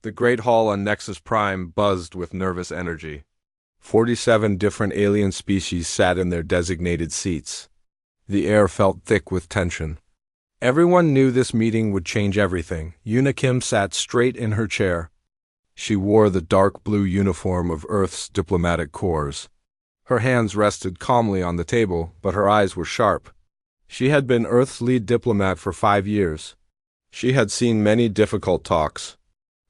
The great hall on Nexus Prime buzzed with nervous energy. 47 different alien species sat in their designated seats. The air felt thick with tension. Everyone knew this meeting would change everything. Yuna Kim sat straight in her chair. She wore the dark blue uniform of Earth's diplomatic corps. Her hands rested calmly on the table, but her eyes were sharp. She had been Earth's lead diplomat for 5 years. She had seen many difficult talks,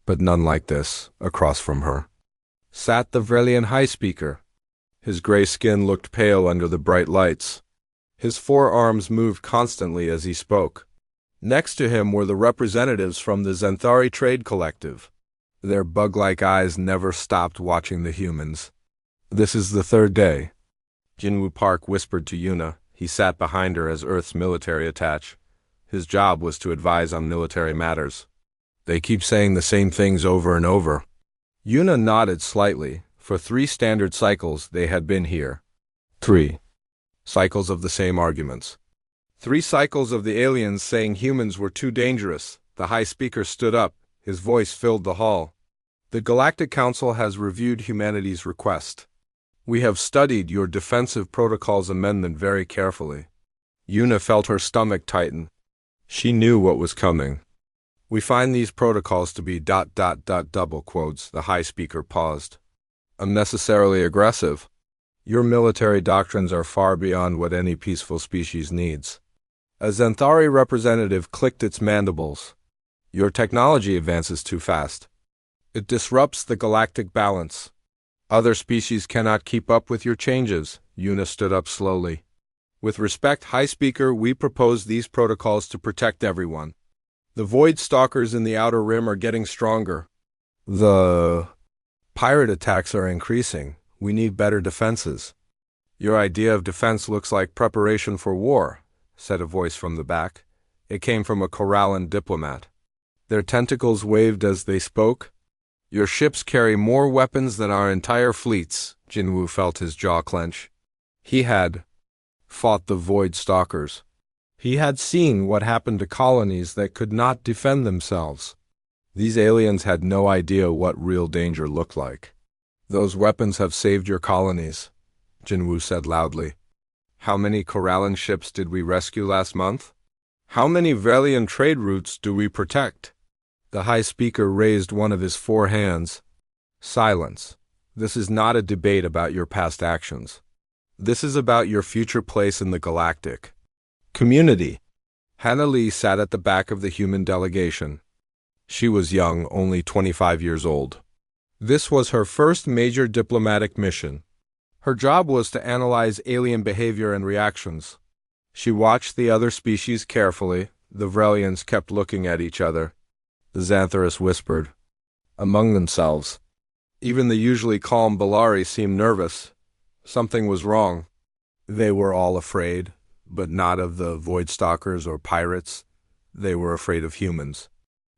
but none like this. Across from her sat the Vrelian High Speaker. His gray skin looked pale under the bright lights. His forearms moved constantly as he spoke. Next to him were the representatives from the Xanthari Trade Collective. Their bug-like eyes never stopped watching the humans. "This is the third day," Jinwoo Park whispered to Yuna. He sat behind her as Earth's military attaché. His job was to advise on military matters. "They keep saying the same things over and over." Yuna nodded slightly. For 3 standard cycles they had been here. 3 cycles of the same arguments. 3 cycles of the aliens saying humans were too dangerous. The High Speaker stood up. His voice filled the hall. "The Galactic Council has reviewed humanity's request. We have studied your defensive protocols amendment very carefully." Yuna felt her stomach tighten. She knew what was coming. "We find these protocols to be ... double quotes." The High Speaker paused. "Unnecessarily aggressive. Your military doctrines are far beyond what any peaceful species needs." A Xanthari representative clicked its mandibles. "Your technology advances too fast. It disrupts the galactic balance. Other species cannot keep up with your changes." Yuna stood up slowly. "With respect, High Speaker, we propose these protocols to protect everyone. The Void Stalkers in the Outer Rim are getting stronger. The pirate attacks are increasing. We need better defenses." "Your idea of defense looks like preparation for war," said a voice from the back. It came from a Corallan diplomat. Their tentacles waved as they spoke. "Your ships carry more weapons than our entire fleets." Jinwoo felt his jaw clench. He had fought the Void Stalkers. He had seen what happened to colonies that could not defend themselves. These aliens had no idea what real danger looked like. "Those weapons have saved your colonies," Jinwoo said loudly. "How many Corallan ships did we rescue last month? How many Vrelian trade routes do we protect?" The High Speaker raised one of his 4 hands. "Silence. This is not a debate about your past actions. This is about your future place in the galactic community." Hannah Lee sat at the back of the human delegation. She was young, only 25 years old. This was her first major diplomatic mission. Her job was to analyze alien behavior and reactions. She watched the other species carefully. The Vrelians kept looking at each other. The Xantharus whispered among themselves. Even the usually calm Bellari seemed nervous. Something was wrong. They were all afraid, but not of the Void Stalkers or pirates. They were afraid of humans.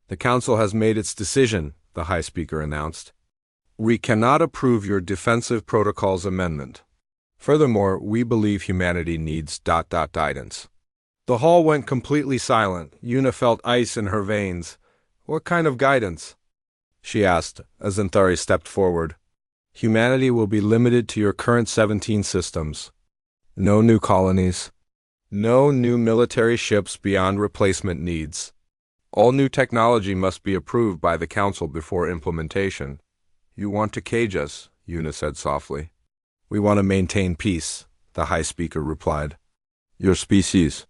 "The Council has made its decision," the High Speaker announced. "We cannot approve your defensive protocols amendment. Furthermore, we believe humanity needs ... guidance." The hall went completely silent. Yuna felt ice in her veins. "What kind of guidance?" she asked as Xanthari stepped forward. "Humanity will be limited to your current 17 systems. No new colonies. No new military ships beyond replacement needs. All new technology must be approved by the Council before implementation." "You want to cage us," Yuna said softly. "We want to maintain peace," the High Speaker replied. "Your species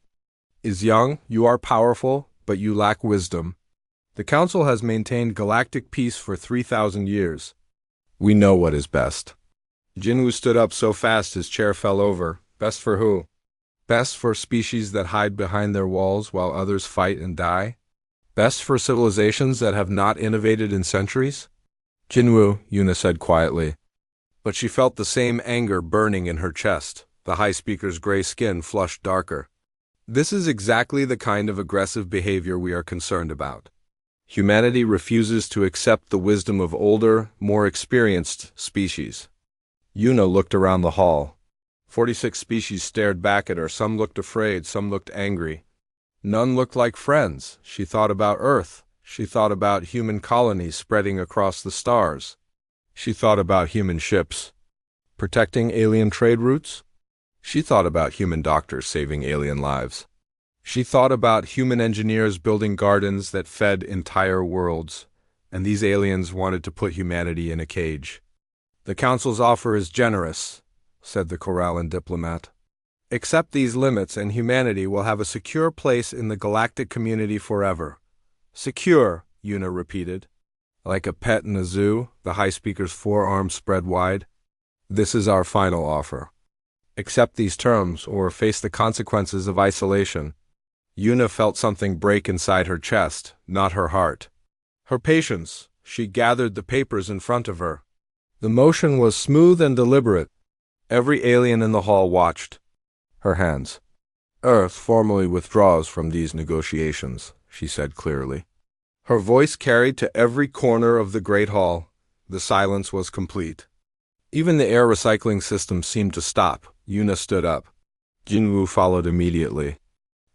is young, you are powerful, but you lack wisdom. The Council has maintained galactic peace for 3,000 years. We know what is best." Jinwoo stood up so fast his chair fell over. "Best for who? Best for species that hide behind their walls while others fight and die? Best for civilizations that have not innovated in centuries?" "Jinwoo," Yuna said quietly. But she felt the same anger burning in her chest. The High Speaker's gray skin flushed darker. "This is exactly the kind of aggressive behavior we are concerned about. Humanity refuses to accept the wisdom of older, more experienced species." Yuna looked around the hall. 46 species stared back at her. Some looked afraid, some looked angry. None looked like friends. She thought about Earth. She thought about human colonies spreading across the stars. She thought about human ships protecting alien trade routes. She thought about human doctors saving alien lives. She thought about human engineers building gardens that fed entire worlds, and these aliens wanted to put humanity in a cage. "The Council's offer is generous," said the Corallan diplomat. "Accept these limits and humanity will have a secure place in the galactic community forever." "Secure," Una repeated. Like a pet in a zoo, the High Speaker's forearms spread wide. "This is our final offer. Accept these terms or face the consequences of isolation." Una felt something break inside her chest, not her heart. Her patience. She gathered the papers in front of her. The motion was smooth and deliberate. Every alien in the hall watched. Her hands. "Earth formally withdraws from these negotiations," she said clearly. Her voice carried to every corner of the great hall. The silence was complete. Even the air recycling system seemed to stop. Una stood up. Jinwoo followed immediately.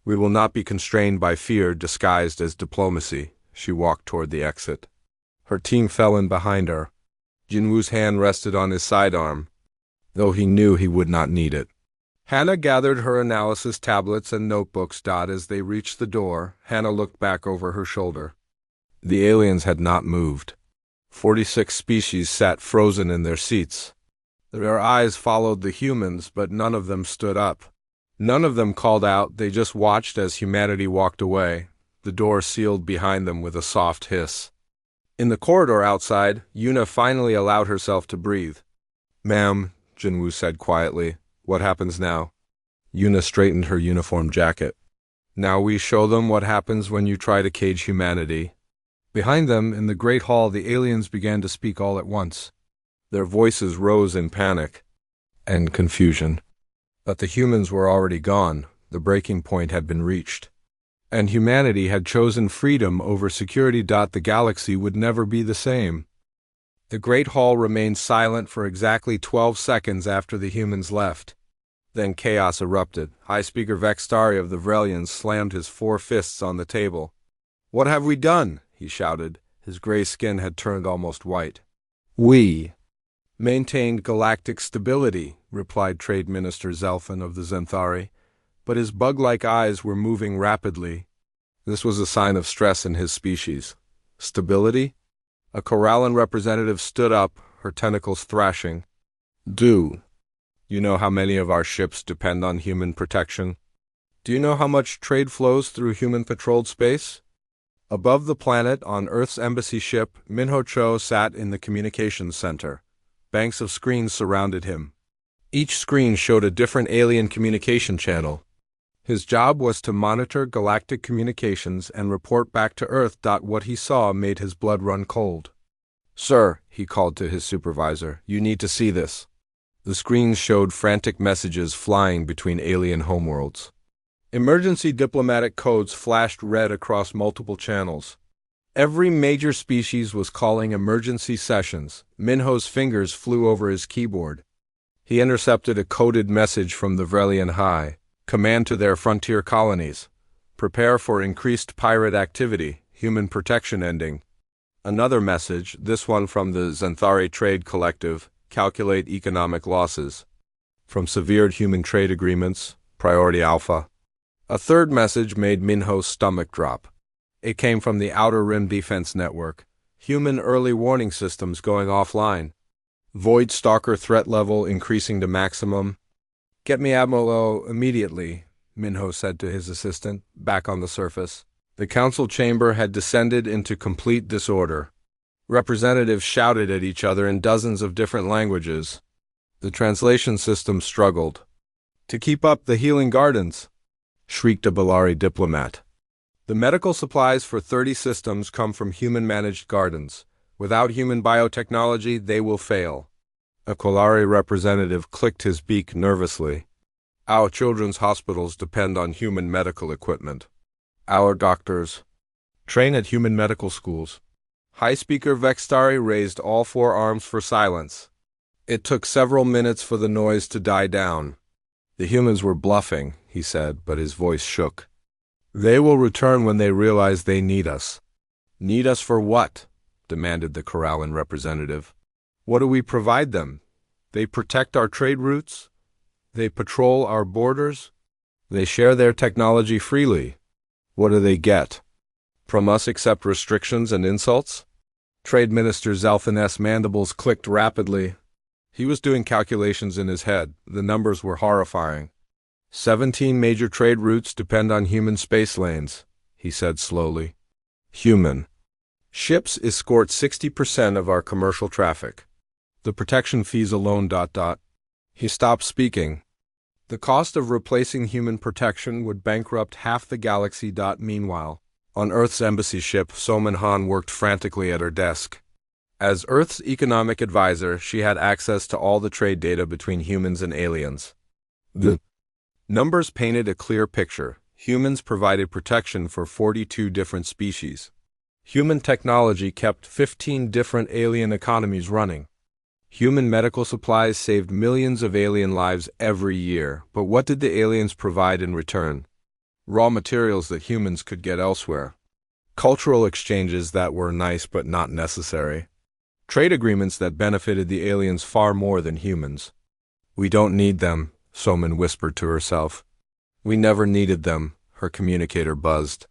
"We will not be constrained by fear disguised as diplomacy." She walked toward the exit. Her team fell in behind her. Jinwoo's hand rested on his sidearm, though he knew he would not need it. Hannah gathered her analysis tablets and notebooks. As they reached the door, Hannah looked back over her shoulder. The aliens had not moved. 46 species sat frozen in their seats. Their eyes followed the humans, but none of them stood up. None of them called out, they just watched as humanity walked away. The door sealed behind them with a soft hiss. In the corridor outside, Una finally allowed herself to breathe. "Ma'am," Jinwoo said quietly, "what happens now?" Una straightened her uniform jacket. "Now we show them what happens when you try to cage humanity." Behind them, in the great hall, the aliens began to speak all at once. Their voices rose in panic and confusion. But the humans were already gone. The breaking point had been reached. And humanity had chosen freedom over security. The galaxy would never be the same. The great hall remained silent for exactly 12 seconds after the humans left. Then chaos erupted. High Speaker Vextari of the Vrelians slammed his 4 fists on the table. "What have we done?" he shouted. His gray skin had turned almost white. "We maintained galactic stability," replied Trade Minister Zelfin of the Zenthari, but his bug-like eyes were moving rapidly. This was a sign of stress in his species. Stability? A Corallan representative stood up, her tentacles thrashing. "Do you know how many of our ships depend on human protection? Do you know how much trade flows through human-patrolled space?" Above the planet, on Earth's embassy ship, Minho Cho sat in the communications center. Banks of screens surrounded him. Each screen showed a different alien communication channel. His job was to monitor galactic communications and report back to Earth. What he saw made his blood run cold. "Sir," he called to his supervisor, "you need to see this." The screens showed frantic messages flying between alien homeworlds. Emergency diplomatic codes flashed red across multiple channels. Every major species was calling emergency sessions. Minho's fingers flew over his keyboard. He intercepted a coded message from the Vrelian High. "Command to their frontier colonies. Prepare for increased pirate activity. Human protection ending." Another message, this one from the Zenthari Trade Collective. "Calculate economic losses. From severed human trade agreements. Priority Alpha." A third message made Minho's stomach drop. It came from the Outer Rim Defense Network. "Human early warning systems going offline. Void Stalker threat level increasing to maximum." "Get me Admiral O immediately," Minho said to his assistant, back on the surface. The council chamber had descended into complete disorder. Representatives shouted at each other in dozens of different languages. The translation system struggled. "To keep up the healing gardens," shrieked a Bellari diplomat. "The medical supplies for 30 systems come from human-managed gardens. Without human biotechnology, they will fail." A Kolari representative clicked his beak nervously. "Our children's hospitals depend on human medical equipment. Our doctors train at human medical schools." High Speaker Vextari raised all 4 arms for silence. It took several minutes for the noise to die down. "The humans were bluffing," he said, but his voice shook. "They will return when they realize they need us. Need us for what? Demanded the Corallan representative. What do we provide them? They protect our trade routes? They patrol our borders? They share their technology freely. What do they get from us except restrictions and insults? Trade Minister Zelphin's mandibles clicked rapidly. He was doing calculations in his head. The numbers were horrifying. 17 major trade routes depend on human space lanes, he said slowly. Human. Ships escort 60% of our commercial traffic. The protection fees alone... He stopped speaking. The cost of replacing human protection would bankrupt half the galaxy. Meanwhile, on Earth's embassy ship, Soman Han worked frantically at her desk. As Earth's economic advisor, she had access to all the trade data between humans and aliens. The numbers painted a clear picture. Humans provided protection for 42 different species. Human technology kept 15 different alien economies running. Human medical supplies saved millions of alien lives every year, but what did the aliens provide in return? Raw materials that humans could get elsewhere. Cultural exchanges that were nice but not necessary. Trade agreements that benefited the aliens far more than humans. We don't need them, Soman whispered to herself. We never needed them, her communicator buzzed.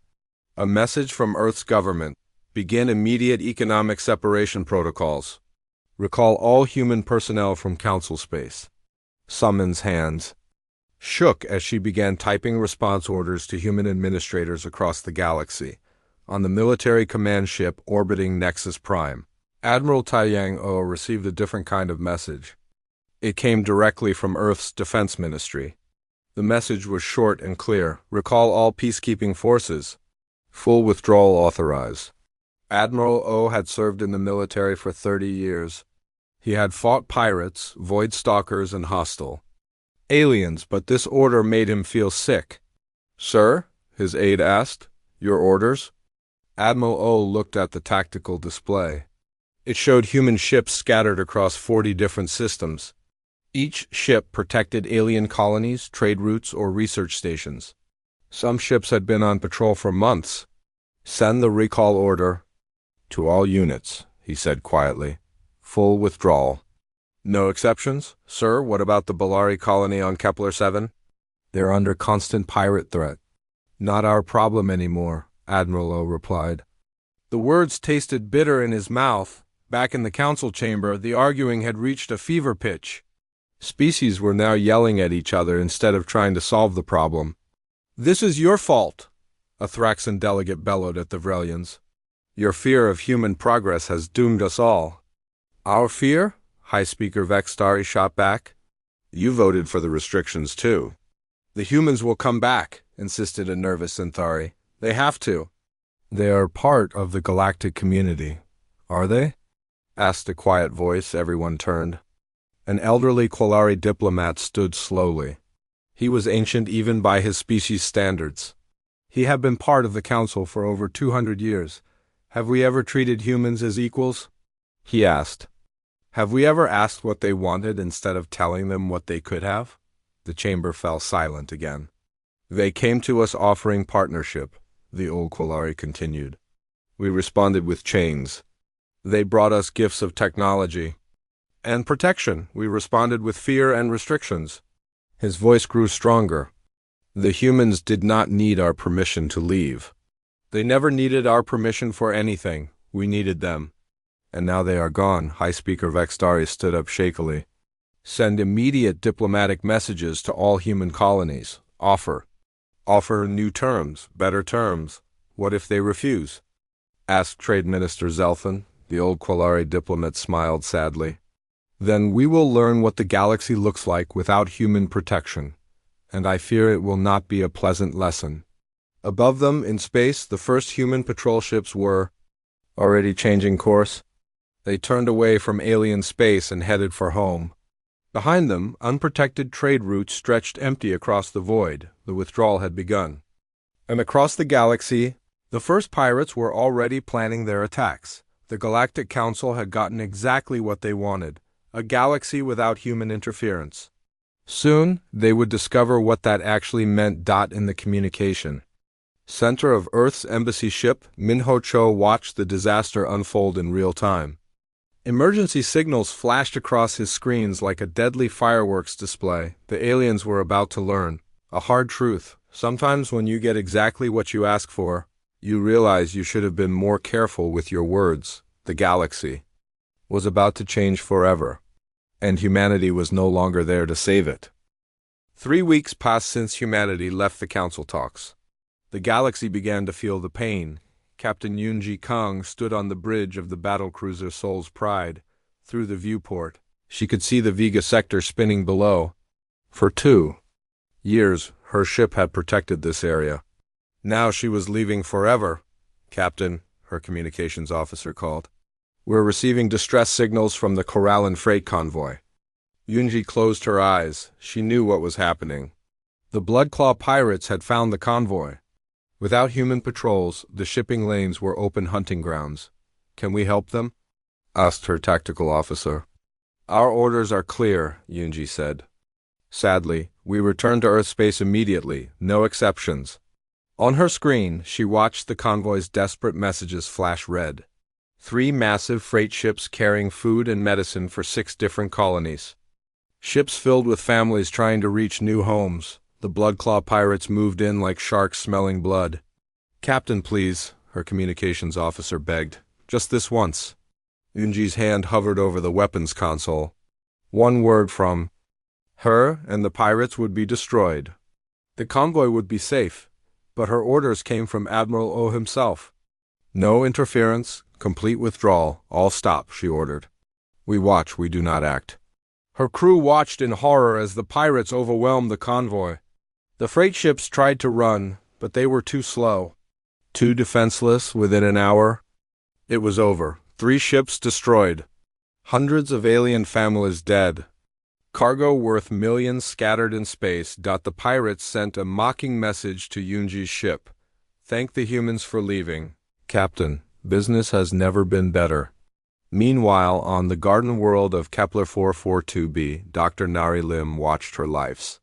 A message from Earth's government. Begin immediate economic separation protocols. Recall all human personnel from Council space. Soman's hands shook as she began typing response orders to human administrators across the galaxy. On the military command ship orbiting Nexus Prime, Admiral Taiyang O received a different kind of message. It came directly from Earth's Defense Ministry. The message was short and clear. Recall all peacekeeping forces. Full withdrawal authorized. Admiral O had served in the military for 30 years. He had fought pirates, void stalkers, and hostile aliens, but this order made him feel sick. Sir, his aide asked, your orders? Admiral O looked at the tactical display. It showed human ships scattered across 40 different systems. Each ship protected alien colonies, trade routes, or research stations. Some ships had been on patrol for months. Send the recall order to all units, he said quietly. Full withdrawal. No exceptions? Sir, what about the Bellari colony on Kepler 7? They're under constant pirate threat. Not our problem anymore, Admiral O replied. The words tasted bitter in his mouth. Back in the council chamber, the arguing had reached a fever pitch. Species were now yelling at each other instead of trying to solve the problem. This is your fault, a Thraxan delegate bellowed at the Vrelians. Your fear of human progress has doomed us all. Our fear? High Speaker Vextari shot back. You voted for the restrictions too. The humans will come back, insisted a nervous Centauri. They have to. They are part of the galactic community. Are they? Asked a quiet voice. Everyone turned. An elderly Quillari diplomat stood slowly. He was ancient even by his species' standards. He had been part of the council for over 200 years. Have we ever treated humans as equals? He asked. Have we ever asked what they wanted instead of telling them what they could have? The chamber fell silent again. They came to us offering partnership, the old Quillari continued. We responded with chains. They brought us gifts of technology. And protection. We responded with fear and restrictions. His voice grew stronger. The humans did not need our permission to leave. They never needed our permission for anything. We needed them. And now they are gone. High Speaker Vextari stood up shakily. Send immediate diplomatic messages to all human colonies. Offer new terms, better terms. What if they refuse? Asked Trade Minister Zelphin. The old Quillari diplomat smiled sadly. Then we will learn what the galaxy looks like without human protection, and I fear it will not be a pleasant lesson. Above them, in space, the first human patrol ships were already changing course. They turned away from alien space and headed for home. Behind them, unprotected trade routes stretched empty across the void. The withdrawal had begun. And across the galaxy, the first pirates were already planning their attacks. The Galactic Council had gotten exactly what they wanted. A galaxy without human interference. Soon, they would discover what that actually meant. In the communication Center of Earth's embassy ship, Minho Cho watched the disaster unfold in real time. Emergency signals flashed across his screens like a deadly fireworks display. The aliens were about to learn a hard truth. Sometimes when you get exactly what you ask for, you realize you should have been more careful with your words. The galaxy was about to change forever, and humanity was no longer there to save it. 3 weeks passed since humanity left the council talks. The galaxy began to feel the pain. Captain Yoonji Kang stood on the bridge of the battlecruiser Seoul's Pride. Through the viewport, she could see the Vega sector spinning below. For 2 years, her ship had protected this area. Now she was leaving forever. Captain, her communications officer called. We're receiving distress signals from the Corallan freight convoy. Yoonji closed her eyes. She knew what was happening. The Bloodclaw pirates had found the convoy. Without human patrols, the shipping lanes were open hunting grounds. Can we help them? Asked her tactical officer. Our orders are clear, Yoonji said. Sadly, we return to Earth space immediately, no exceptions. On her screen, she watched the convoy's desperate messages flash red. 3 massive freight ships carrying food and medicine for 6 different colonies. Ships filled with families trying to reach new homes. The Bloodclaw pirates moved in like sharks smelling blood. Captain, please, her communications officer begged. Just this once. Yoonji's hand hovered over the weapons console. One word from her, and the pirates would be destroyed. The convoy would be safe, but her orders came from Admiral O himself. No interference, complete withdrawal, all stop, she ordered. We watch, we do not act. Her crew watched in horror as the pirates overwhelmed the convoy. The freight ships tried to run, but they were too slow. Too defenseless. Within an hour, it was over. 3 ships destroyed. Hundreds of alien families dead. Cargo worth millions scattered in space. The pirates sent a mocking message to Yoonji's ship. Thank the humans for leaving. Captain, business has never been better. Meanwhile, on the garden world of Kepler 442b, Dr. Nari Lim watched her lives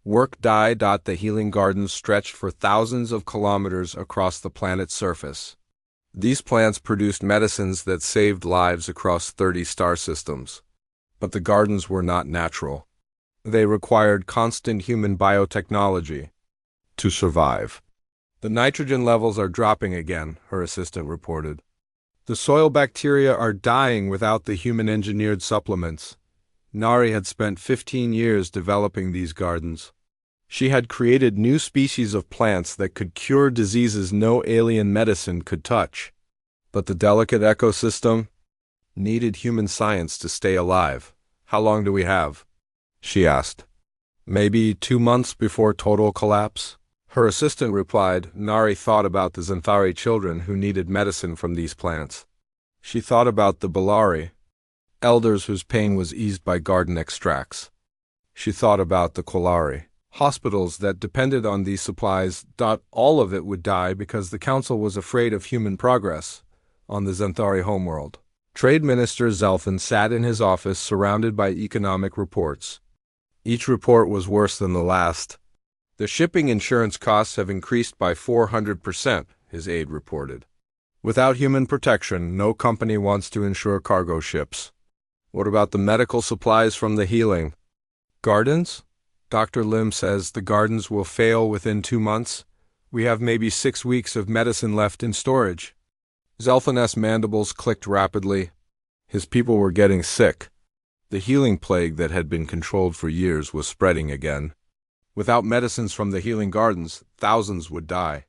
work die. The healing gardens stretched for thousands of kilometers across the planet's surface. These plants produced medicines that saved lives across 30 star systems. But the gardens were not natural. They required constant human biotechnology to survive. The nitrogen levels are dropping again, her assistant reported. The soil bacteria are dying without the human-engineered supplements. Nari had spent 15 years developing these gardens. She had created new species of plants that could cure diseases no alien medicine could touch. But the delicate ecosystem needed human science to stay alive. How long do we have? She asked. Maybe 2 months before total collapse? Her assistant replied. Nari thought about the Xanthari children who needed medicine from these plants. She thought about the Balari, elders whose pain was eased by garden extracts. She thought about the Kolari, hospitals that depended on these supplies. All of it would die because the council was afraid of human progress on the Xanthari homeworld. Trade Minister Zelfin sat in his office surrounded by economic reports. Each report was worse than the last. The shipping insurance costs have increased by 400%, his aide reported. Without human protection, no company wants to insure cargo ships. What about the medical supplies from the healing gardens? Dr. Lim says the gardens will fail within 2 months. We have maybe 6 weeks of medicine left in storage. Zelfin's mandibles clicked rapidly. His people were getting sick. The healing plague that had been controlled for years was spreading again. Without medicines from the healing gardens, thousands would die.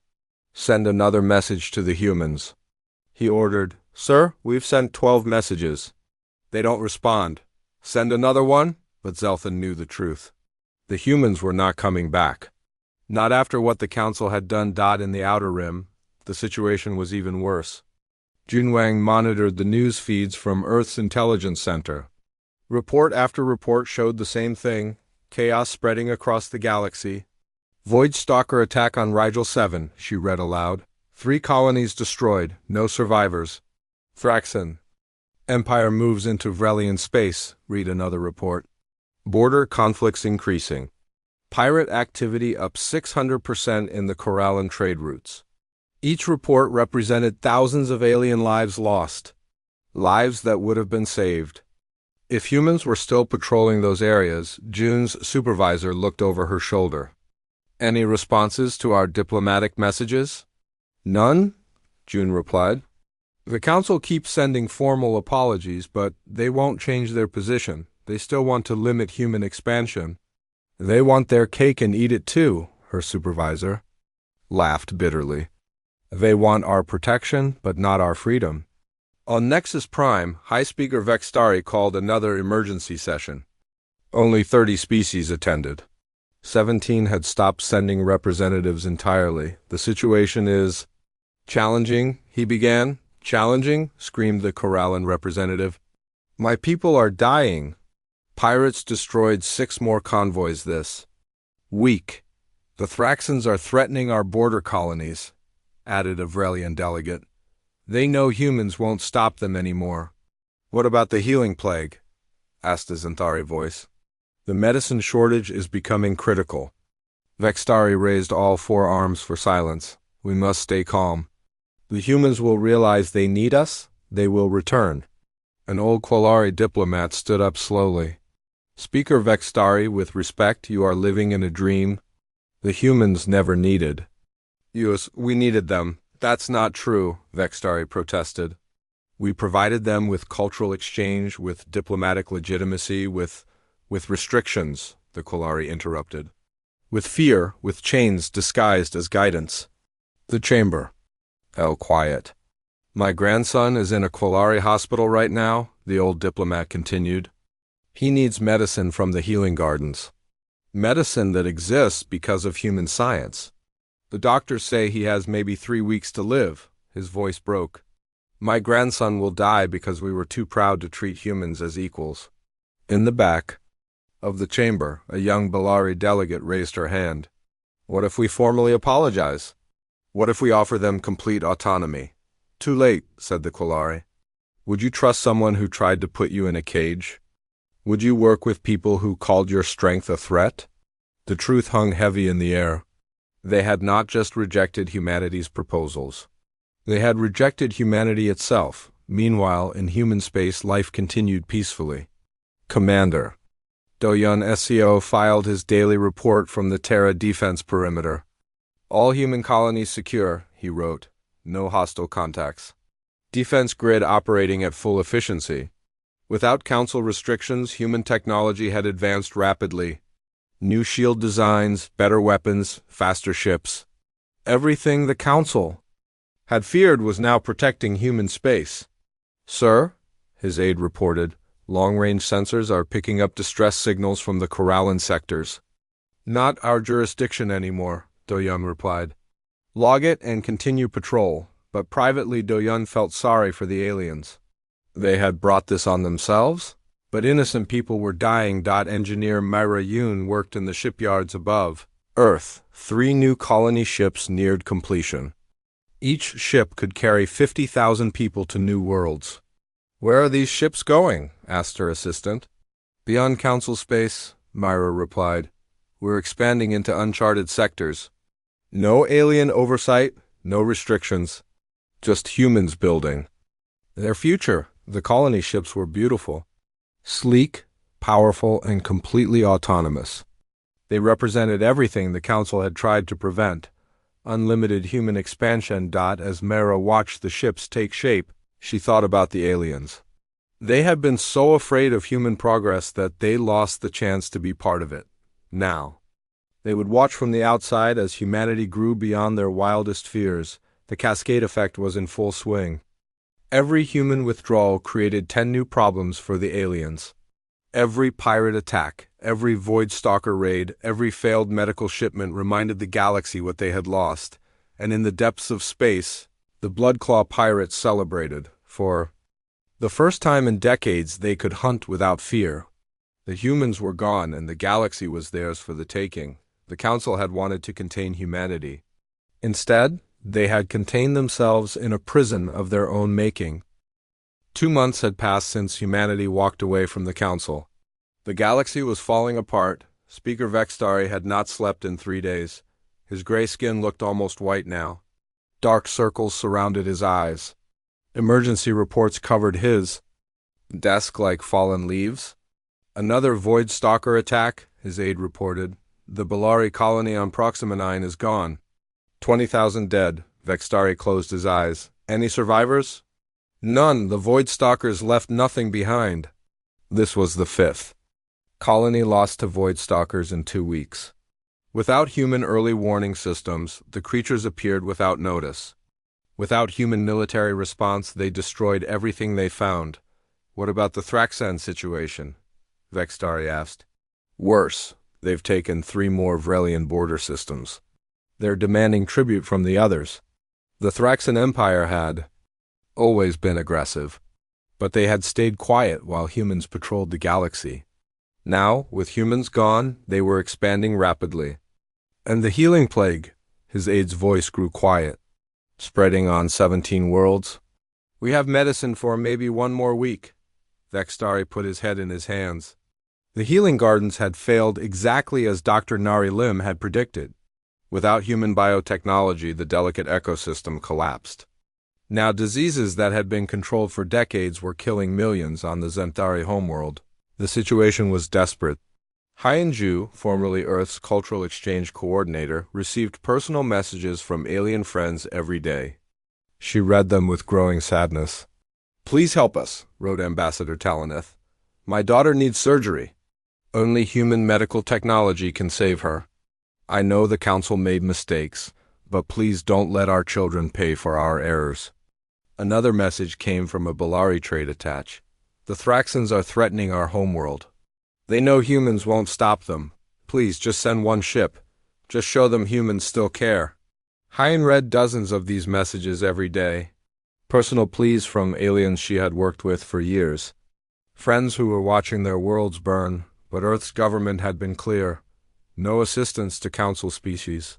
Send another message to the humans, he ordered. Sir, we've sent 12 messages. They don't respond. Send another one? But Zelfin knew the truth. The humans were not coming back. Not after what the council had done. In the Outer Rim, the situation was even worse. Junwang monitored the news feeds from Earth's intelligence center. Report after report showed the same thing, chaos spreading across the galaxy. Void Stalker attack on Rigel 7, she read aloud. 3 colonies destroyed, no survivors. Thraxon. Empire moves into Vrelian space, read another report. Border conflicts increasing. Pirate activity up 600% in the Corallan trade routes. Each report represented thousands of alien lives lost, lives that would have been saved. If humans were still patrolling those areas, June's supervisor looked over her shoulder. Any responses to our diplomatic messages? None, June replied. The council keeps sending formal apologies, but they won't change their position. They still want to limit human expansion. They want their cake and eat it too, her supervisor laughed bitterly. They want our protection, but not our freedom. On Nexus Prime, High Speaker Vextari called another emergency session. Only 30 species attended. 17 had stopped sending representatives entirely. The situation is challenging, he began. Challenging, screamed the Corallan representative. My people are dying. Pirates destroyed 6 more convoys this week. The Thraxans are threatening our border colonies, added a Vrelian delegate. They know humans won't stop them anymore. What about the healing plague? Asked a Xanthari voice. The medicine shortage is becoming critical. Vextari raised all 4 arms for silence. We must stay calm. The humans will realize they need us. They will return. An old Qualari diplomat stood up slowly. Speaker Vextari, with respect, you are living in a dream. The humans never needed. Yes, we needed them. That's not true, Vextari protested. We provided them with cultural exchange, with diplomatic legitimacy, with restrictions, the Qualari interrupted. With fear, with chains disguised as guidance. The chamber. Quiet. My grandson is in a Qualari hospital right now, the old diplomat continued. He needs medicine from the healing gardens. Medicine that exists because of human science. The doctors say he has maybe 3 weeks to live. His voice broke. My grandson will die because we were too proud to treat humans as equals. In the back of the chamber, a young Bellari delegate raised her hand. What if we formally apologize? What if we offer them complete autonomy? Too late, said the Qualari. Would you trust someone who tried to put you in a cage? Would you work with people who called your strength a threat? The truth hung heavy in the air. They had not just rejected humanity's proposals. They had rejected humanity itself. Meanwhile, in human space, life continued peacefully. Commander. Doyun SCO filed his daily report from the Terra defense perimeter. All human colonies secure, he wrote. No hostile contacts. Defense grid operating at full efficiency. Without council restrictions, human technology had advanced rapidly. New shield designs, better weapons, faster ships. Everything the council had feared was now protecting human space. Sir, his aide reported, long-range sensors are picking up distress signals from the Corallan sectors. Not our jurisdiction anymore, Doyun replied. Log it and continue patrol, but privately Doyun felt sorry for the aliens. They had brought this on themselves? But innocent people were dying. Engineer Myra Yoon worked in the shipyards above Earth. 3 new colony ships neared completion. Each ship could carry 50,000 people to new worlds. Where are these ships going? Asked her assistant. Beyond council space, Myra replied. We're expanding into uncharted sectors. No alien oversight, no restrictions. Just humans building. Their future. The colony ships were beautiful. Sleek, powerful, and completely autonomous. They represented everything the council had tried to prevent. Unlimited human expansion. As Mara watched the ships take shape, she thought about the aliens. They had been so afraid of human progress that they lost the chance to be part of it. Now, they would watch from the outside as humanity grew beyond their wildest fears. The cascade effect was in full swing. Every human withdrawal created 10 new problems for the aliens. Every pirate attack, every Void Stalker raid, every failed medical shipment reminded the galaxy what they had lost, and in the depths of space, the Bloodclaw pirates celebrated. For the first time in decades, they could hunt without fear. The humans were gone, and the galaxy was theirs for the taking. The Council had wanted to contain humanity. Instead, they had contained themselves in a prison of their own making. 2 months had passed since humanity walked away from the Council. The galaxy was falling apart, Speaker Vextari had not slept in 3 days. His gray skin looked almost white now. Dark circles surrounded his eyes. Emergency reports covered his desk like fallen leaves. Another Void Stalker attack, his aide reported. The Bellari colony on Proxima 9 is gone. 20,000 dead. Vextari closed his eyes. Any survivors? None. The Void Stalkers left nothing behind. This was the fifth colony lost to Void Stalkers in 2 weeks. Without human early warning systems, the creatures appeared without notice. Without human military response, they destroyed everything they found. What about the Thraxan situation? Vextari asked. Worse. They've taken 3 more Vrelian border systems. They're demanding tribute from the others. The Thraxan Empire had always been aggressive, but they had stayed quiet while humans patrolled the galaxy. Now, with humans gone, they were expanding rapidly. And the healing plague, his aide's voice grew quiet, spreading on 17 worlds. We have medicine for maybe 1 more week. Vextari put his head in his hands. The healing gardens had failed exactly as Dr. Nari Lim had predicted. Without human biotechnology, the delicate ecosystem collapsed. Now diseases that had been controlled for decades were killing millions on the Zentari homeworld. The situation was desperate. Haiyan Ju, formerly Earth's cultural exchange coordinator, received personal messages from alien friends every day. She read them with growing sadness. Please help us, wrote Ambassador Talaneth. My daughter needs surgery. Only human medical technology can save her. I know the Council made mistakes, but please don't let our children pay for our errors. Another message came from a Bellari trade attach. The Thraxans are threatening our homeworld. They know humans won't stop them. Please, just send 1 ship. Just show them humans still care. Haiyan read dozens of these messages every day. Personal pleas from aliens she had worked with for years. Friends who were watching their worlds burn, but Earth's government had been clear. No assistance to Council species.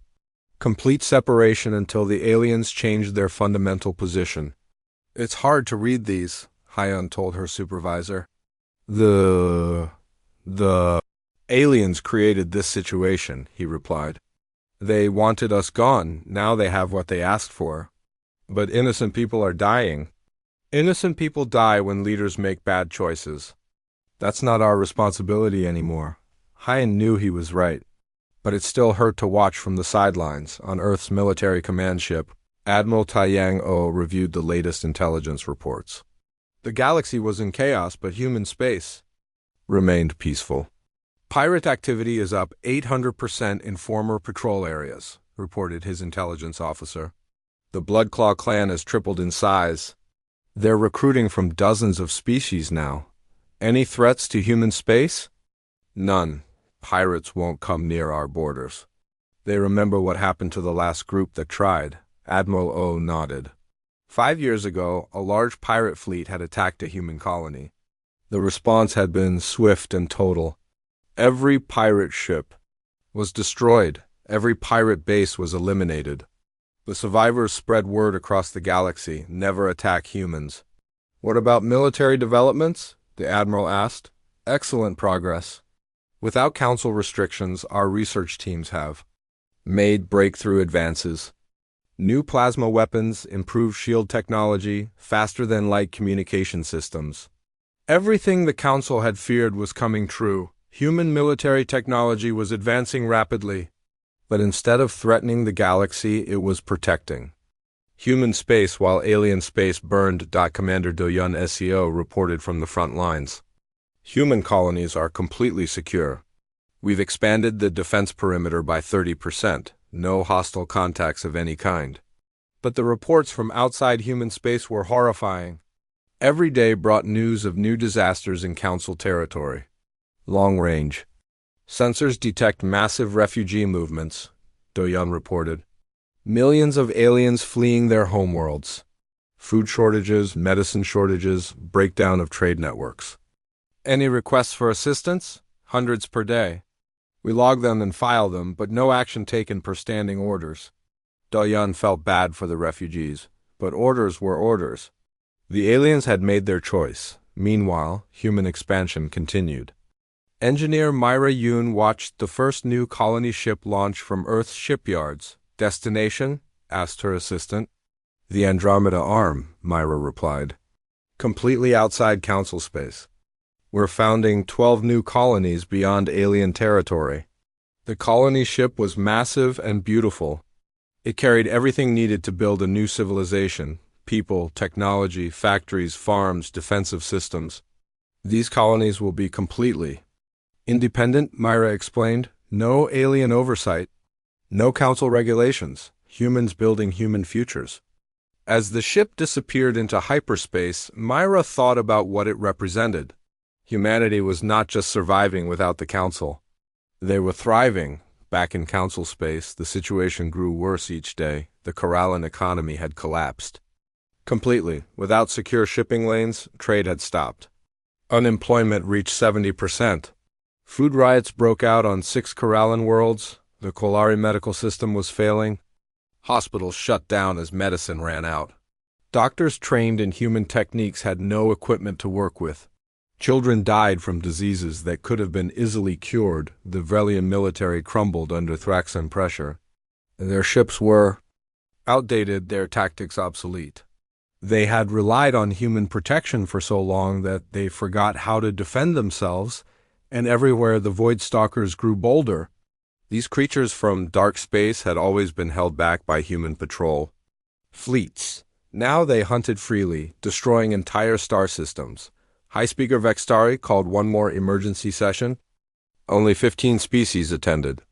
Complete separation until the aliens changed their fundamental position. It's hard to read these, Haiyan told her supervisor. The aliens created this situation, he replied. They wanted us gone. Now they have what they asked for. But innocent people are dying. Innocent people die when leaders make bad choices. That's not our responsibility anymore. Haiyan knew he was right. But it still hurt to watch from the sidelines. On Earth's military command ship, Admiral Taiyang O reviewed the latest intelligence reports. The galaxy was in chaos, but human space remained peaceful. Pirate activity is up 800% in former patrol areas, reported his intelligence officer. The Bloodclaw clan has tripled in size. They're recruiting from dozens of species now. Any threats to human space? None. Pirates won't come near our borders. They remember what happened to the last group that tried. Admiral O nodded. 5 years ago, a large pirate fleet had attacked a human colony. The response had been swift and total. Every pirate ship was destroyed. Every pirate base was eliminated. The survivors spread word across the galaxy, never attack humans. What about military developments? The Admiral asked. Excellent progress. Without Council restrictions, our research teams have made breakthrough advances. New plasma weapons, improved shield technology, faster-than-light communication systems. Everything the Council had feared was coming true. Human military technology was advancing rapidly. But instead of threatening the galaxy, it was protecting human space while alien space burned. Commander Doyun SEO reported from the front lines. Human colonies are completely secure. We've expanded the defense perimeter by 30%. No hostile contacts of any kind. But the reports from outside human space were horrifying. Every day brought news of new disasters in Council territory. Long range sensors detect massive refugee movements, Doyun reported. Millions of aliens fleeing their homeworlds. Food shortages, medicine shortages, breakdown of trade networks. Any requests for assistance? Hundreds per day. We log them and file them, but no action taken per standing orders. Doyun felt bad for the refugees, but orders were orders. The aliens had made their choice. Meanwhile, human expansion continued. Engineer Myra Yoon watched the first new colony ship launch from Earth's shipyards. Destination? Asked her assistant. The Andromeda Arm, Myra replied. Completely outside Council space. We're founding 12 new colonies beyond alien territory. The colony ship was massive and beautiful. It carried everything needed to build a new civilization: people, technology, factories, farms, defensive systems. These colonies will be completely independent, Myra explained. No alien oversight. No council regulations. Humans building human futures. As the ship disappeared into hyperspace, Myra thought about what it represented. Humanity was not just surviving without the council. They were thriving. Back in council space, the situation grew worse each day. The Corallan economy had collapsed. Completely. Without secure shipping lanes, trade had stopped. Unemployment reached 70%. Food riots broke out on 6 Corallan worlds. The Kolari medical system was failing. Hospitals shut down as medicine ran out. Doctors trained in human techniques had no equipment to work with. Children died from diseases that could have been easily cured. The Vrelian military crumbled under Thraxan pressure. Their ships were outdated, their tactics obsolete. They had relied on human protection for so long that they forgot how to defend themselves, and everywhere the Void Stalkers grew bolder. These creatures from dark space had always been held back by human patrol fleets. Now they hunted freely, destroying entire star systems. High Speaker Vextari called one more emergency session. Only 15 species attended.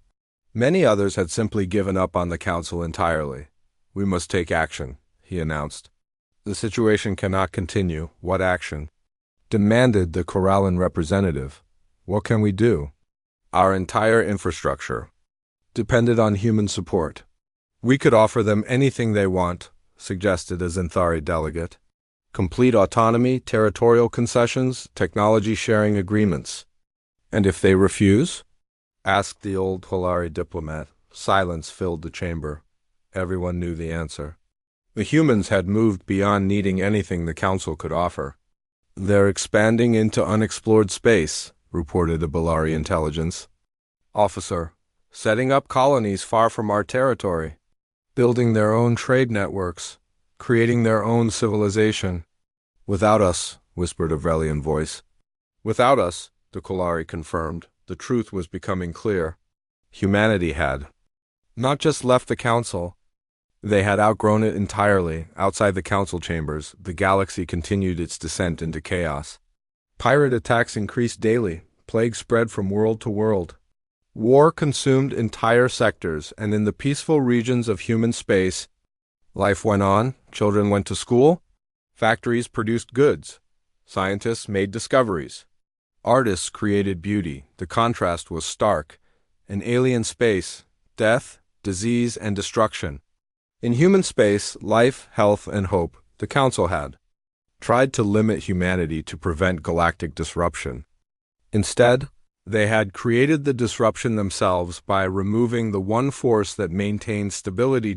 Many others had simply given up on the council entirely. We must take action, he announced. The situation cannot continue. What action? Demanded the Corallan representative. What can we do? Our entire infrastructure depended on human support. We could offer them anything they want, suggested a Zenthari delegate. Complete autonomy, territorial concessions, technology sharing agreements. And if they refuse? Asked the old Polari diplomat. Silence filled the chamber. Everyone knew the answer. The humans had moved beyond needing anything the council could offer. They're expanding into unexplored space, reported a Bellari intelligence officer. Setting up colonies far from our territory. Building their own trade networks. Creating their own civilization. Without us, whispered a Vrelian voice. Without us, the Kolari confirmed. The truth was becoming clear. Humanity had not just left the council. They had outgrown it entirely. Outside the council chambers, the galaxy continued its descent into chaos. Pirate attacks increased daily. Plague spread from world to world. War consumed entire sectors, and in the peaceful regions of human space, life went on, children went to school, factories produced goods, scientists made discoveries, artists created beauty. The contrast was stark. In alien space, death, disease, and destruction. In human space, life, health, and hope. The Council had tried to limit humanity to prevent galactic disruption. Instead, they had created the disruption themselves by removing the one force that maintained stability.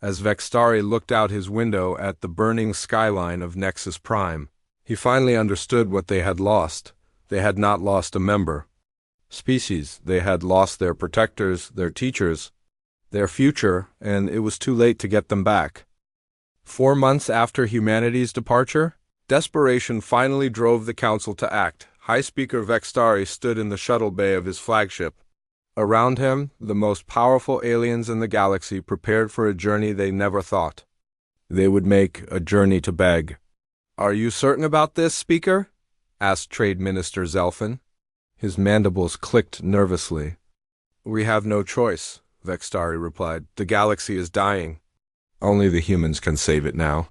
As Vextari looked out his window at the burning skyline of Nexus Prime, he finally understood what they had lost. They had not lost a member species. They had lost their protectors, their teachers, their future, and it was too late to get them back. 4 months after humanity's departure, desperation finally drove the Council to act. High Speaker Vextari stood in the shuttle bay of his flagship. Around him, the most powerful aliens in the galaxy prepared for a journey they never thought they would make, a journey to beg. "Are you certain about this, Speaker?" asked Trade Minister Zelfin. His mandibles clicked nervously. "We have no choice," Vextari replied. "The galaxy is dying. Only the humans can save it now."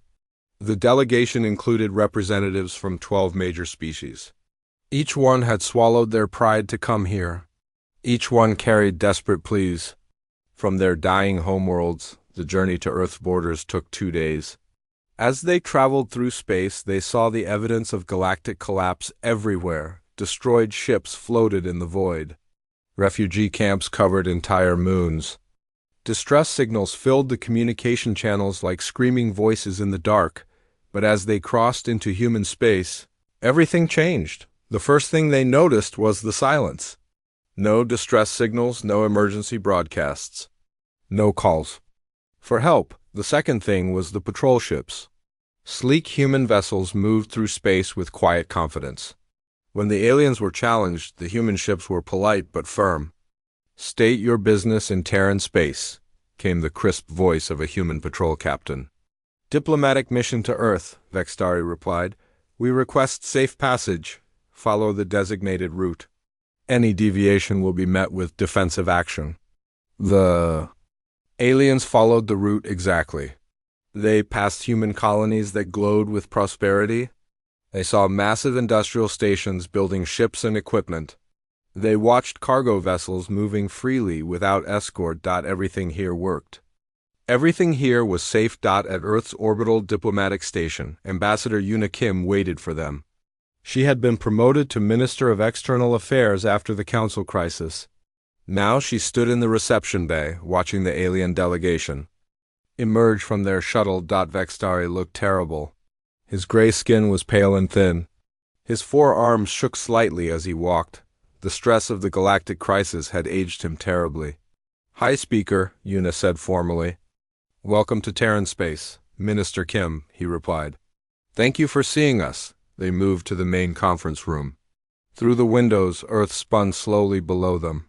The delegation included representatives from 12 major species. Each one had swallowed their pride to come here. Each one carried desperate pleas. From their dying homeworlds, the journey to Earth's borders took 2 days. As they traveled through space, they saw the evidence of galactic collapse everywhere. Destroyed ships floated in the void. Refugee camps covered entire moons. Distress signals filled the communication channels like screaming voices in the dark. But as they crossed into human space, everything changed. The first thing they noticed was the silence. No distress signals, no emergency broadcasts, no calls for help. The second thing was the patrol ships. Sleek human vessels moved through space with quiet confidence. When the aliens were challenged, the human ships were polite but firm. "State your business in Terran space," came the crisp voice of a human patrol captain. "Diplomatic mission to Earth," Vextari replied. "We request safe passage. Follow the designated route. Any deviation will be met with defensive action." The aliens followed the route exactly. They passed human colonies that glowed with prosperity. They saw massive industrial stations building ships and equipment. They watched cargo vessels moving freely without escort. Everything here worked. Everything here was safe. At Earth's orbital diplomatic station, Ambassador Yuna Kim waited for them. She had been promoted to Minister of External Affairs after the Council crisis. Now she stood in the reception bay, watching the alien delegation emerge from their shuttle. Vextari looked terrible. His gray skin was pale and thin. His forearms shook slightly as he walked. The stress of the galactic crisis had aged him terribly. "Hi, Speaker," Yuna said formally. "Welcome to Terran space, Minister Kim," he replied. "Thank you for seeing us." They moved to the main conference room. Through the windows, Earth spun slowly below them.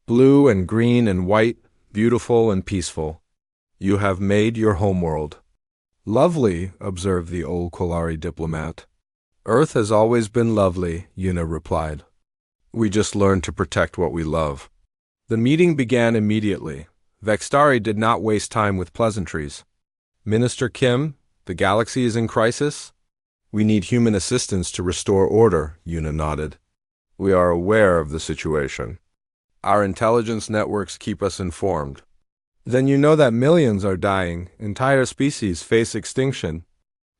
Blue and green and white, beautiful and peaceful. "You have made your homeworld." "Lovely," observed the old Quillari diplomat. "Earth has always been lovely," Yuna replied. "We just learned to protect what we love." The meeting began immediately. Vextari did not waste time with pleasantries. "Minister Kim, the galaxy is in crisis. We need human assistance to restore order," Yuna nodded. "We are aware of the situation. Our intelligence networks keep us informed." "Then you know that millions are dying, entire species face extinction."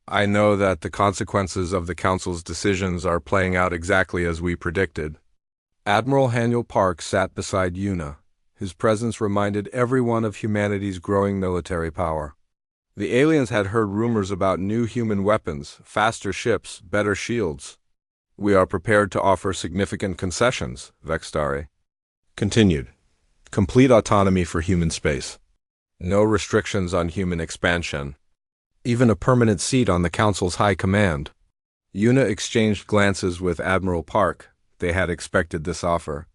"I know that the consequences of the Council's decisions are playing out exactly as we predicted." Admiral Haniel Park sat beside Yuna. His presence reminded everyone of humanity's growing military power. The aliens had heard rumors about new human weapons, faster ships, better shields. "We are prepared to offer significant concessions," Vextari continued. "Complete autonomy for human space. No restrictions on human expansion. Even a permanent seat on the Council's high command." Yuna exchanged glances with Admiral Park. They had expected this offer.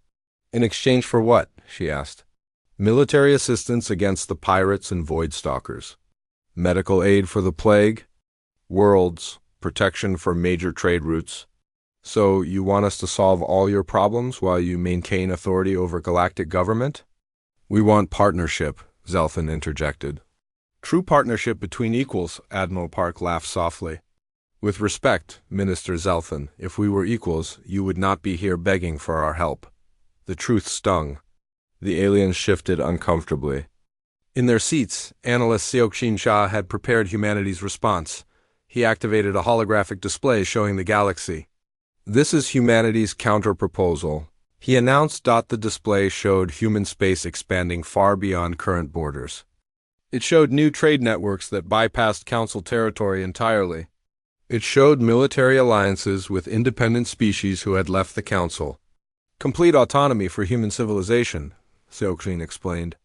"In exchange for what?" she asked. "Military assistance against the pirates and void stalkers. Medical aid for the plague. Worlds. Protection for major trade routes." "So you want us to solve all your problems while you maintain authority over galactic government?" "We want partnership," Zelthan interjected. "True partnership between equals," Admiral Park laughed softly. "With respect, Minister Zelthan, if we were equals, you would not be here begging for our help." The truth stung. The aliens shifted uncomfortably. In their seats, analyst Seokjin Shah had prepared humanity's response. He activated a holographic display showing the galaxy. "This is humanity's counter-proposal," he announced. The display showed human space expanding far beyond current borders. It showed new trade networks that bypassed Council territory entirely. It showed military alliances with independent species who had left the Council. "Complete autonomy for human civilization," Seokjin explained.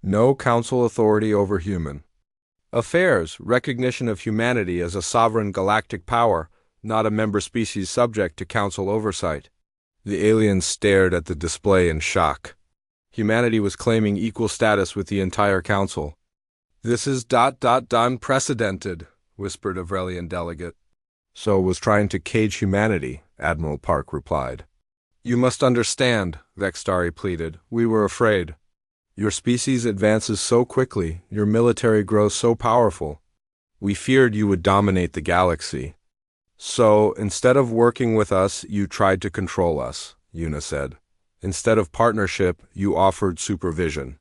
"No Council authority over human affairs, recognition of humanity as a sovereign galactic power, not a member species subject to Council oversight." The aliens stared at the display in shock. Humanity was claiming equal status with the entire Council. "This is unprecedented," whispered a Vrelian delegate. "So was trying to cage humanity," Admiral Park replied. "You must understand," Vextari pleaded. "We were afraid. Your species advances so quickly, your military grows so powerful. We feared you would dominate the galaxy. So, instead of working with us, you tried to control us," Yuna said. "Instead of partnership, you offered supervision."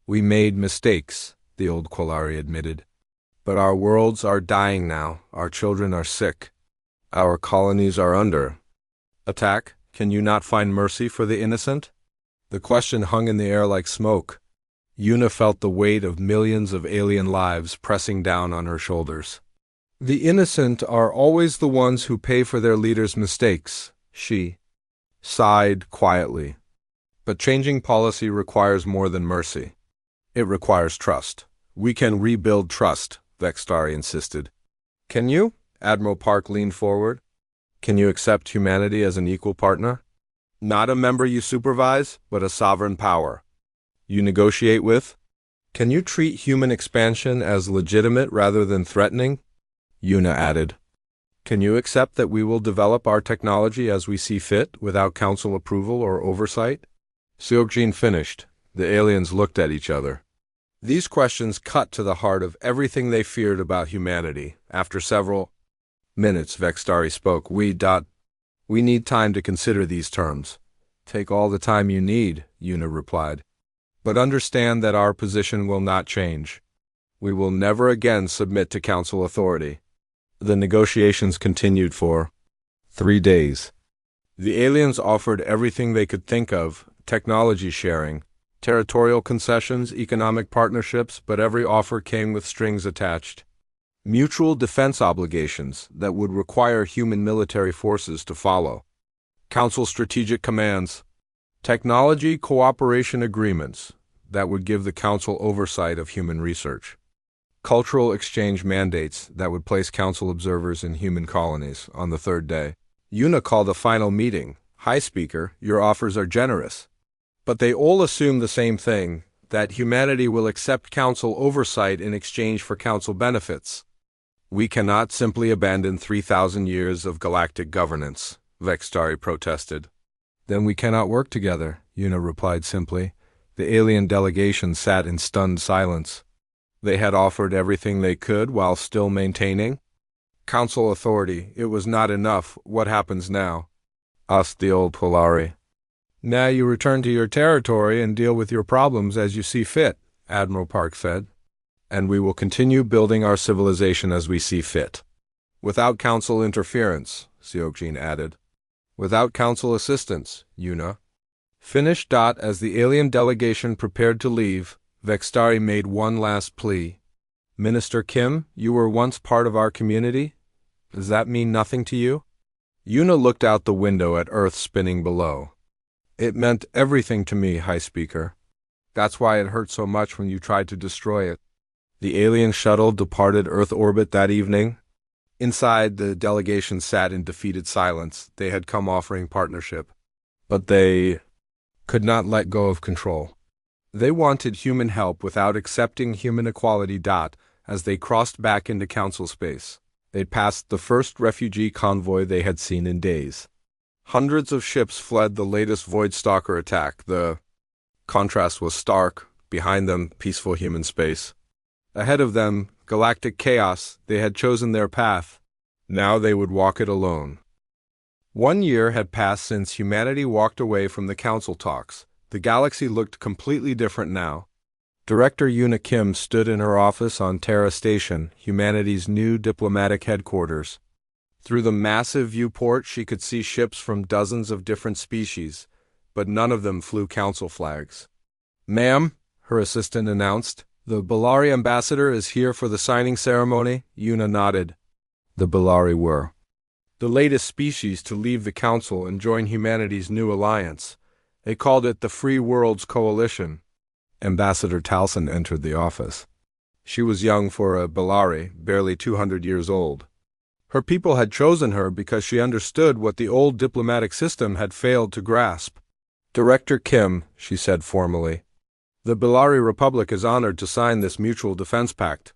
"We made mistakes," the old Quillari admitted. "But our worlds are dying now, our children are sick. Our colonies are under attack. Can you not find mercy for the innocent?" The question hung in the air like smoke. Yuna felt the weight of millions of alien lives pressing down on her shoulders. "The innocent are always the ones who pay for their leaders' mistakes," She sighed quietly. But changing policy requires more than mercy. It requires trust. We can rebuild trust, Vextari insisted. Can you? Admiral Park leaned forward. Can you accept humanity as an equal partner? Not a member you supervise, but a sovereign power you negotiate with? Can you treat human expansion as legitimate rather than threatening? Yuna added. Can you accept that we will develop our technology as we see fit, without council approval or oversight? Seokjin finished. The aliens looked at each other. These questions cut to the heart of everything they feared about humanity. After several minutes, Vextari spoke. We need time to consider these terms. Take all the time you need, Yuna replied. But understand that our position will not change. We will never again submit to council authority. The negotiations continued for 3 days. The aliens offered everything they could think of: technology sharing, territorial concessions, economic partnerships, but every offer came with strings attached. Mutual defense obligations that would require human military forces to follow. Council strategic commands. Technology cooperation agreements that would give the council oversight of human research. Cultural exchange mandates that would place council observers in human colonies. On the 3rd day, Yuna called a final meeting. High Speaker, your offers are generous. But they all assume the same thing, that humanity will accept council oversight in exchange for council benefits. We cannot simply abandon 3,000 years of galactic governance, Vextari protested. Then we cannot work together, Yuna replied simply. The alien delegation sat in stunned silence. They had offered everything they could while still maintaining council authority. It was not enough. What happens now? Asked the old Polari. Now you return to your territory and deal with your problems as you see fit, Admiral Park said. And we will continue building our civilization as we see fit. Without council interference, Seokjin added. Without council assistance, Yuna. Finished. As the alien delegation prepared to leave, Vextari made one last plea. Minister Kim, you were once part of our community. Does that mean nothing to you? Yuna looked out the window at Earth spinning below. It meant everything to me, High Speaker. That's why it hurt so much when you tried to destroy it. The alien shuttle departed Earth orbit that evening. Inside, the delegation sat in defeated silence. They had come offering partnership. But they could not let go of control. They wanted human help without accepting human equality. As they crossed back into council space, they passed the first refugee convoy they had seen in days. Hundreds of ships fled the latest Voidstalker attack. The contrast was stark. Behind them, peaceful human space. Ahead of them, galactic chaos. They had chosen their path. Now they would walk it alone. 1 year had passed since humanity walked away from the council talks. The galaxy looked completely different now. Director Yuna Kim stood in her office on Terra Station, humanity's new diplomatic headquarters. Through the massive viewport, she could see ships from dozens of different species, but none of them flew council flags. Ma'am, her assistant announced, the Bellari ambassador is here for the signing ceremony. Yuna nodded. The Bellari were the latest species to leave the council and join humanity's new alliance. They called it the Free Worlds Coalition. Ambassador Talson entered the office. She was young for a Bellari, barely 200 years old. Her people had chosen her because she understood what the old diplomatic system had failed to grasp. Director Kim, she said formally, the Bellari Republic is honored to sign this mutual defense pact.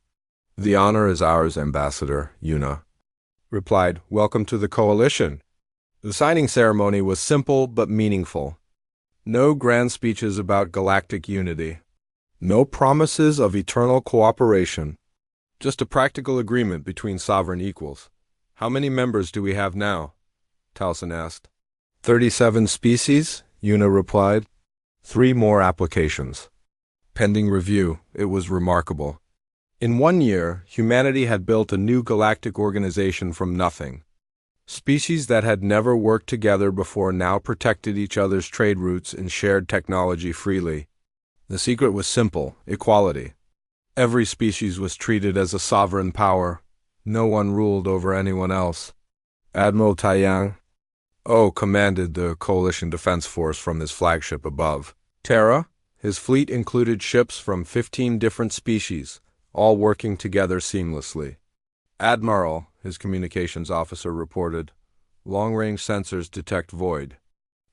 The honor is ours, Ambassador, Yuna replied. Welcome to the coalition. The signing ceremony was simple but meaningful. No grand speeches about galactic unity. No promises of eternal cooperation. Just a practical agreement between sovereign equals. How many members do we have now? Talson asked. 37 species, Yuna replied. 3 more applications. Pending review. It was remarkable. In 1 year, humanity had built a new galactic organization from nothing. Species that had never worked together before now protected each other's trade routes and shared technology freely. The secret was simple: equality. Every species was treated as a sovereign power. No one ruled over anyone else. Admiral Taiyang, O commanded the Coalition Defense Force from his flagship above. Terra, his fleet included ships from 15 different species, all working together seamlessly. Admiral, his communications officer reported, long-range sensors detect void.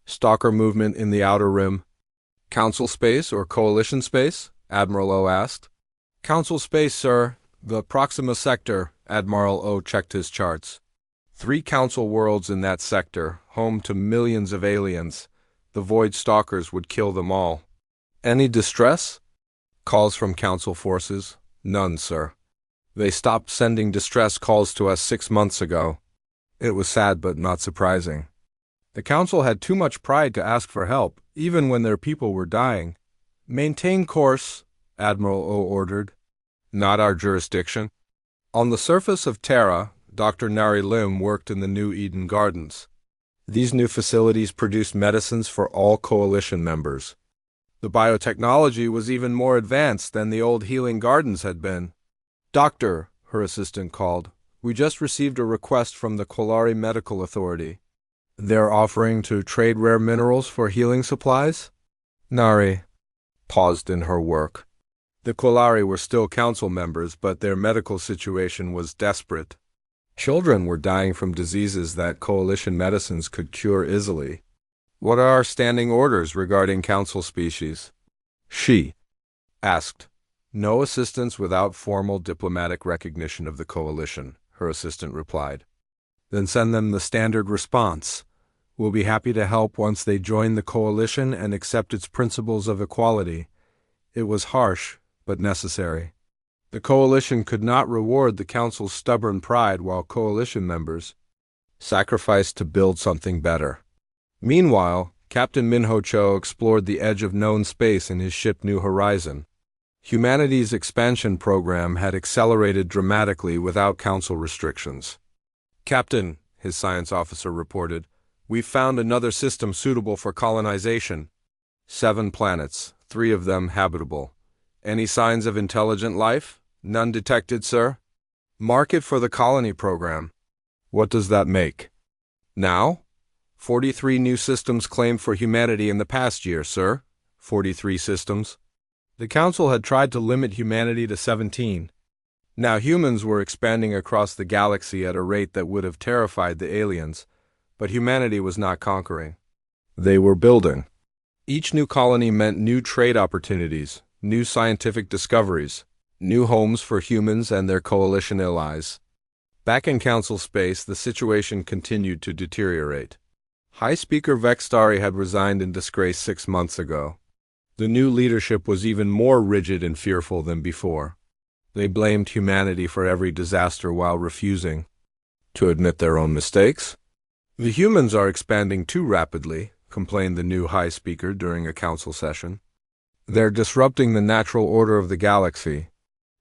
Stalker movement in the outer rim. Council space or Coalition space? Admiral O asked. Council space, sir. The Proxima sector, Admiral O checked his charts. 3 council worlds in that sector, home to millions of aliens. The Void Stalkers would kill them all. Any distress? Calls from council forces? None, sir. They stopped sending distress calls to us 6 months ago. It was sad but not surprising. The council had too much pride to ask for help, even when their people were dying. Maintain course, Admiral O ordered. Not our jurisdiction. On the surface of Terra, Dr. Nari Lim worked in the New Eden Gardens. These new facilities produced medicines for all Coalition members. The biotechnology was even more advanced than the old healing gardens had been. Doctor, her assistant called, we just received a request from the Kolari Medical Authority. They're offering to trade rare minerals for healing supplies? Nari paused in her work. The Kolari were still council members, but their medical situation was desperate. Children were dying from diseases that Coalition medicines could cure easily. What are our standing orders regarding council species? She asked. No assistance without formal diplomatic recognition of the Coalition, her assistant replied. Then send them the standard response. We'll be happy to help once they join the Coalition and accept its principles of equality. It was harsh, but necessary. The Coalition could not reward the Council's stubborn pride while Coalition members sacrificed to build something better. Meanwhile, Captain Minho Cho explored the edge of known space in his ship New Horizon. Humanity's expansion program had accelerated dramatically without Council restrictions. Captain, his science officer reported, we've found another system suitable for colonization. 7 planets, 3 of them habitable. Any signs of intelligent life? None detected, sir. Market for the colony program. What does that make? Now? 43 new systems claimed for humanity in the past year, sir. 43 systems. The Council had tried to limit humanity to 17. Now humans were expanding across the galaxy at a rate that would have terrified the aliens, but humanity was not conquering. They were building. Each new colony meant new trade opportunities, new scientific discoveries, new homes for humans and their Coalition allies. Back in Council space, the situation continued to deteriorate. High Speaker Vextari had resigned in disgrace 6 months ago. The new leadership was even more rigid and fearful than before. They blamed humanity for every disaster while refusing to admit their own mistakes. The humans are expanding too rapidly, complained the new High Speaker during a council session. They're disrupting the natural order of the galaxy.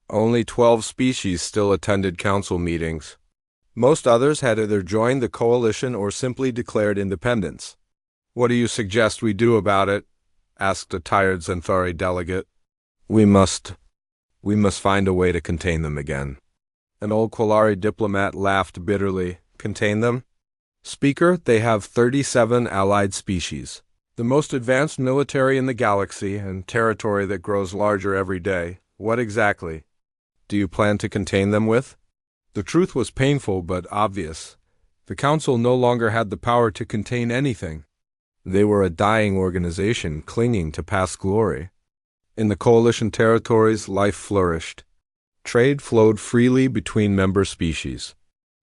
Only 12 species still attended council meetings. Most others had either joined the Coalition or simply declared independence. What do you suggest we do about it? Asked a tired Xanthari delegate. We must find a way to contain them again. An old Kolari diplomat laughed bitterly. Contain them? Speaker, they have 37 allied species, the most advanced military in the galaxy and territory that grows larger every day. What exactly do you plan to contain them with? The truth was painful but obvious. The Council no longer had the power to contain anything. They were a dying organization clinging to past glory. In the Coalition territories, life flourished. Trade flowed freely between member species.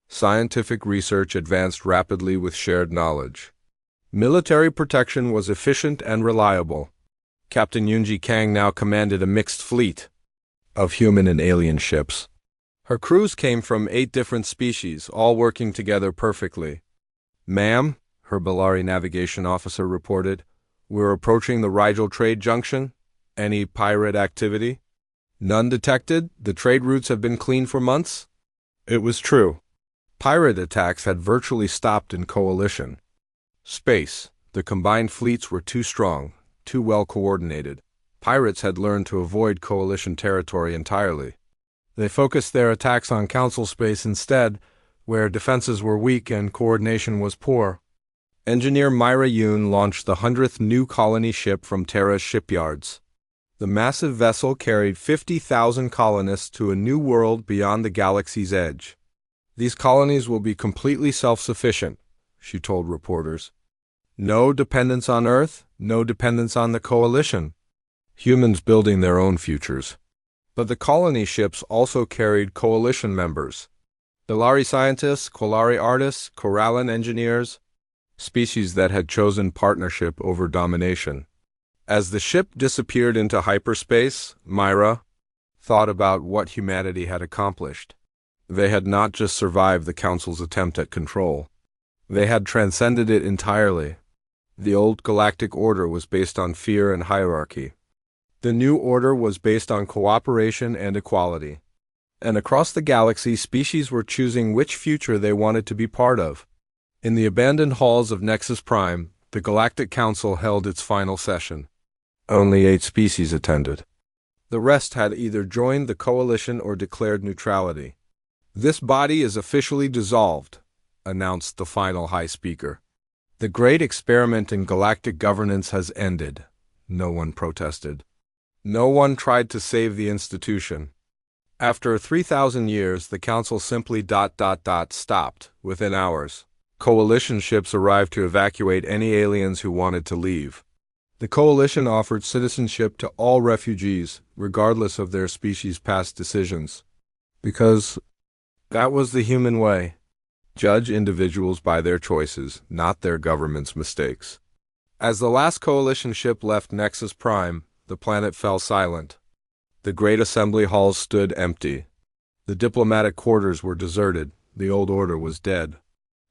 Scientific research advanced rapidly with shared knowledge. Military protection was efficient and reliable. Captain Yunji Kang now commanded a mixed fleet of human and alien ships. Her crews came from 8 different species, all working together perfectly. Ma'am, her Bellari navigation officer reported, we're approaching the Rigel trade junction. Any pirate activity? None detected? The trade routes have been clean for months? It was true. Pirate attacks had virtually stopped in Coalition. Space. The combined fleets were too strong, too well coordinated. Pirates had learned to avoid Coalition territory entirely. They focused their attacks on Council space instead, where defenses were weak and coordination was poor. Engineer Myra Yoon launched the 100th new colony ship from Terra's shipyards. The massive vessel carried 50,000 colonists to a new world beyond the galaxy's edge. These colonies will be completely self-sufficient, she told reporters. No dependence on Earth, no dependence on the coalition. Humans building their own futures. But the colony ships also carried coalition members. Delari scientists, Quilari artists, Corallan engineers, species that had chosen partnership over domination. As the ship disappeared into hyperspace, Myra thought about what humanity had accomplished. They had not just survived the Council's attempt at control. They had transcended it entirely. The old galactic order was based on fear and hierarchy. The new order was based on cooperation and equality. And across the galaxy, species were choosing which future they wanted to be part of. In the abandoned halls of Nexus Prime, the Galactic Council held its final session. Only 8 species attended. The rest had either joined the coalition or declared neutrality. "This body is officially dissolved," announced the final High Speaker. "The great experiment in galactic governance has ended." No one protested. No one tried to save the institution. After 3,000 years, the Council simply stopped within hours. Coalition ships arrived to evacuate any aliens who wanted to leave. The coalition offered citizenship to all refugees, regardless of their species' past decisions. Because that was the human way. Judge individuals by their choices, not their government's mistakes. As the last coalition ship left Nexus Prime, the planet fell silent. The great assembly halls stood empty. The diplomatic quarters were deserted. The old order was dead.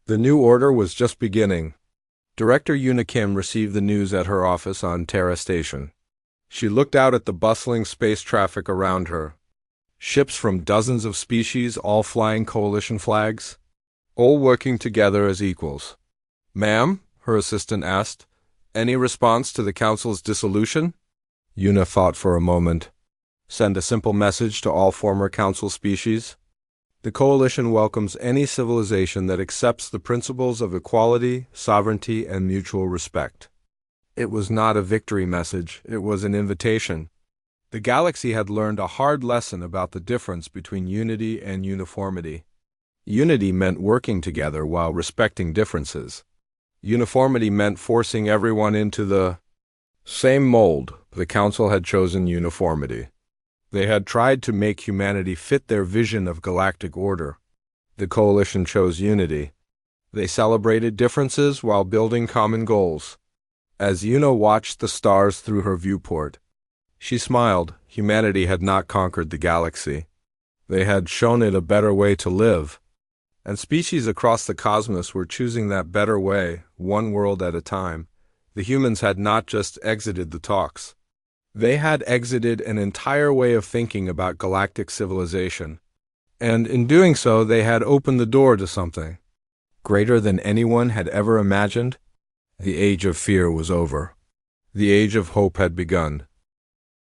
The new order was just beginning. Director Yuna Kim received the news at her office on Terra Station. She looked out at the bustling space traffic around her. Ships from dozens of species, all flying coalition flags, all working together as equals. "Ma'am," her assistant asked, "any response to the Council's dissolution?" Yuna thought for a moment. Send a simple message to all former Council species. The Coalition welcomes any civilization that accepts the principles of equality, sovereignty, and mutual respect. It was not a victory message, it was an invitation. The galaxy had learned a hard lesson about the difference between unity and uniformity. Unity meant working together while respecting differences. Uniformity meant forcing everyone into the same mold. The Council had chosen uniformity. They had tried to make humanity fit their vision of galactic order. The Coalition chose unity. They celebrated differences while building common goals. As Yuna watched the stars through her viewport, she smiled. Humanity had not conquered the galaxy. They had shown it a better way to live. And species across the cosmos were choosing that better way, one world at a time. The humans had not just exited the talks. They had exited an entire way of thinking about galactic civilization. And in doing so, they had opened the door to something greater than anyone had ever imagined. The age of fear was over. The age of hope had begun.